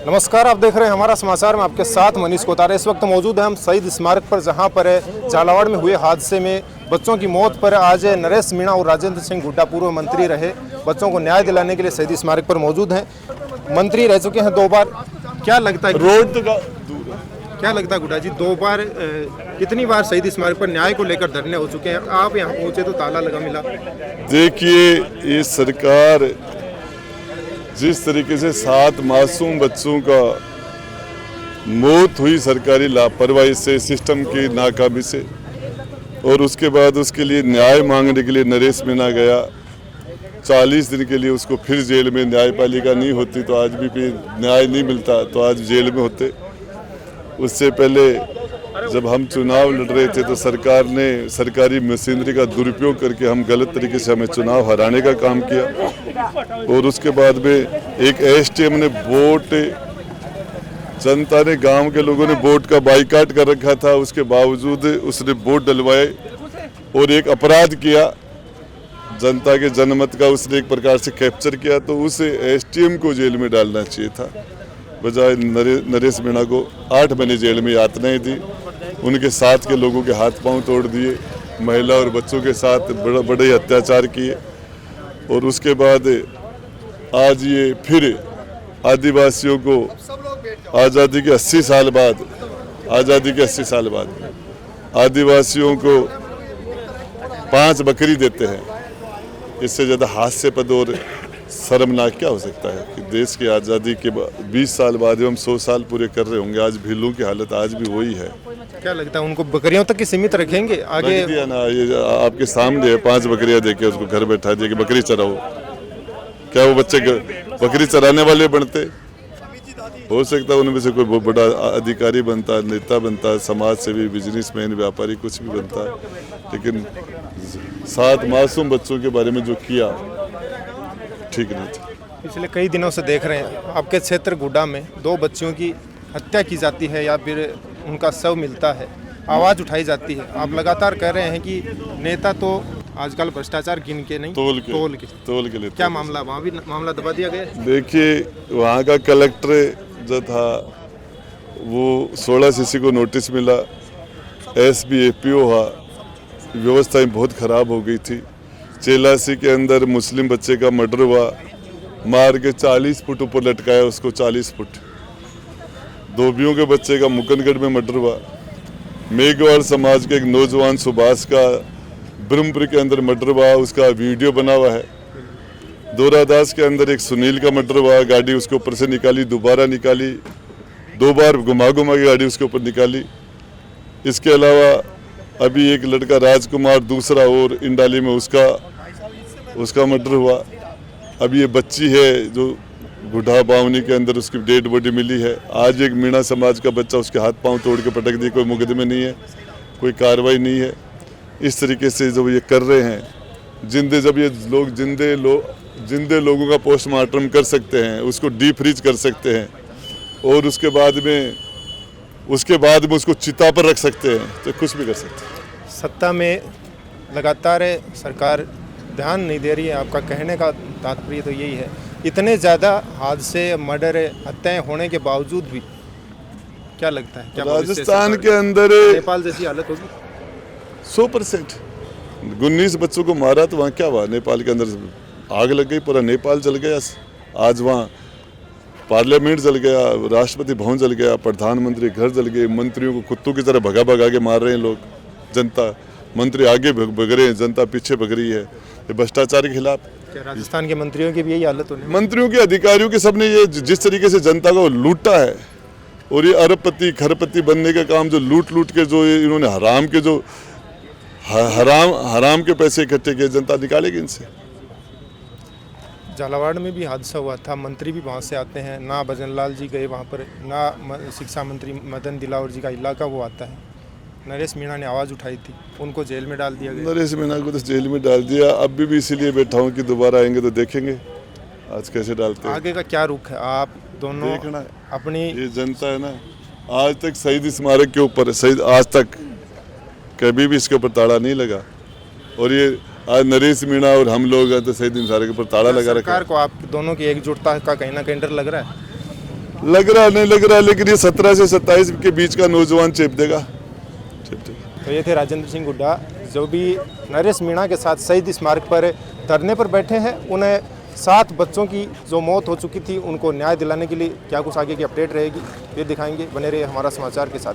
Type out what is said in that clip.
नमस्कार, आप देख रहे हैं हमारा समाचार में आपके साथ मनीष कोतारे। इस वक्त मौजूद है हम शहीद स्मारक पर, जहां पर झालावाड़ में हुए हादसे में बच्चों की मौत पर आज नरेश मीणा और राजेंद्र सिंह हुड्डा पूर्व मंत्री रहे, बच्चों को न्याय दिलाने के लिए शहीद स्मारक पर मौजूद हैं। मंत्री रह चुके हैं 2 बार। क्या लगता है क्या लगता है हुड्डा जी, 2 बार कितनी बार शहीद स्मारक पर न्याय को लेकर धरने हो चुके हैं, आप यहाँ पहुँचे तो ताला लगा मिला? देखिए, ये सरकार जिस तरीके से 7 मासूम बच्चों का मौत हुई सरकारी लापरवाही से, सिस्टम की नाकामी से, और उसके बाद उसके लिए न्याय मांगने के लिए नरेश मीणा गया। 40 दिन के लिए उसको फिर जेल में, न्यायपालिका नहीं होती तो आज भी फिर न्याय नहीं मिलता तो आज जेल में होते। उससे पहले जब हम चुनाव लड़ रहे थे तो सरकार ने सरकारी मशीनरी का दुरुपयोग करके हम गलत तरीके से हमें चुनाव हराने का काम किया। और उसके बाद में एक एसटीएम ने वोट, जनता ने, गांव के लोगों ने वोट का बाइकाट कर रखा था, उसके बावजूद उसने वोट डलवाए और एक अपराध किया, जनता के जनमत का उसने एक प्रकार से कैप्चर किया। तो उस एसटीएम को जेल में डालना चाहिए था, बजाय नरेश मीणा को 8 महीने जेल में यातनाएं दी, उनके साथ के लोगों के हाथ पांव तोड़ दिए, महिला और बच्चों के साथ बड़े अत्याचार किए। और उसके बाद आज ये फिर आदिवासियों को आज़ादी के 80 साल बाद आदिवासियों को 5 बकरी देते हैं। इससे ज़्यादा हास्यास्पद और शर्मनाक क्या हो सकता है कि देश की आज़ादी के 20 साल बाद हम 100 साल पूरे कर रहे होंगे, आज भीलों की हालत आज भी वही है। क्या लगता है उनको बकरियों तक ही सीमित रखेंगे आगे? दिया ना, ये आपके सामने है, 5 बकरियां देके उसको घर बैठा दिया कि बकरी चराओ। क्या वो बच्चे बकरी चराने वाले बनते? हो सकता है उनमें से कोई बहुत बड़ा अधिकारी बनता, नेता बनता, समाज सेवी, बिजनेसमैन, व्यापारी, कुछ भी बनता है, लेकिन 7 मासूम बच्चों के बारे में जो किया ठीक नहीं था। पिछले कई दिनों से देख रहे हैं आपके क्षेत्र गुड्डा में 2 बच्चियों की हत्या की जाती है या फिर उनका शव मिलता है, आवाज़ उठाई जाती है। आप लगातार कह रहे हैं कि नेता तो आजकल भ्रष्टाचार गिन के नहीं, तोल के लेते। क्या मामला, वहाँ भी मामला दबा दिया गया? देखिए, वहाँ का कलेक्टर जो था वो 16 सीसी को नोटिस मिला, एसपी एपीओ हुआ, व्यवस्थाएं बहुत ख़राब हो गई थी। चेलासी के अंदर मुस्लिम बच्चे का मर्डर हुआ, मार के 40 फुट ऊपर लटकाया उसको, 40 फुट। धोबियों के बच्चे का मुकनगढ़ में मर्डर हुआ। मेघवाड़ समाज के एक नौजवान सुभाष का ब्रह्मपुर के अंदर मर्डर हुआ, उसका वीडियो बना हुआ है। दोरादास के अंदर एक सुनील का मर्डर हुआ, गाड़ी उसके ऊपर से निकाली, दोबारा निकाली, 2 बार घुमा के गाड़ी उसके ऊपर निकाली। इसके अलावा अभी एक लड़का राजकुमार दूसरा और इंडाली में उसका मर्डर हुआ। अभी ये बच्ची है जो गुड्डा बावनी के अंदर उसकी डेड बॉडी मिली है। आज एक मीणा समाज का बच्चा, उसके हाथ पांव तोड़ के पटक दिए, कोई मुकदमे नहीं है, कोई कार्रवाई नहीं है। इस तरीके से जब ये कर रहे हैं, जब ये लोग जिंदे लोगों का पोस्टमार्टम कर सकते हैं, उसको डीप फ्रीज कर सकते हैं और उसके बाद में उसको चिता पर रख सकते हैं, तो कुछ भी कर सकते हैं। सत्ता में लगातार सरकार ध्यान नहीं दे रही है, आपका कहने का तात्पर्य तो यही है। इतने ज़्यादा हादसे, मर्डर, हत्याएं होने के बावजूद भी क्या लगता है, क्या राजस्थान के अंदर नेपाल जैसी हालत होगी? 100%। 19 बच्चों को मारा तो वहाँ क्या हुआ? नेपाल के अंदर आग लग गई, पूरा नेपाल जल गया। आज वहाँ पार्लियामेंट जल गया, राष्ट्रपति भवन जल गया, प्रधानमंत्री घर जल गए, मंत्रियों को कुत्तों की तरह भगा के मार रहे हैं लोग। जनता, मंत्री आगे भग रहे हैं, जनता पीछे भग रही है, ये भ्रष्टाचार के खिलाफ। क्या राजस्थान के मंत्रियों की भी यही हालत होने? मंत्रियों के, अधिकारियों के, सबने ये जिस तरीके से जनता को लूटा है, और ये अरबपति खरबपति बनने का काम जो लूट के जो इन्होंने हराम के पैसे इकट्ठे किए, जनता निकालेगी इनसे। झालावाड़ में भी हादसा हुआ था, मंत्री भी वहाँ से आते हैं, ना भजन लाल जी गए वहाँ पर, ना शिक्षा मंत्री मदन दिलावर जी का इलाका वो आता है। नरेश मीणा ने आवाज़ उठाई थी, उनको जेल में डाल दिया गया। नरेश मीणा को तो जेल में डाल दिया, अब भी इसीलिए बैठा हूँ कि दोबारा आएंगे तो देखेंगे आज कैसे डालते हैं। आगे का क्या रुख है, आप दोनों देखना है। अपनी ये जनता है ना, आज तक शहीद स्मारक के ऊपर आज तक कभी भी इसके ऊपर ताला नहीं लगा, और ये आज नरेश मीणा और हम लोग तो शहीद स्मारक के ऊपर ताला लगा रखा है। सरकार को आप दोनों की एकजुटता का कहीं ना कहीं डर लग रहा है? लग रहा नहीं लग रहा, लेकिन ये 17 से 27 के बीच का नौजवान चेप देगा। तो ये थे राजेंद्र सिंह हुड्डा जो भी नरेश मीणा के साथ शहीद स्मारक पर धरने पर बैठे हैं। उन्हें 7 बच्चों की जो मौत हो चुकी थी उनको न्याय दिलाने के लिए क्या कुछ आगे की अपडेट रहेगी ये दिखाएंगे। बने रहिए हमारा समाचार के साथ।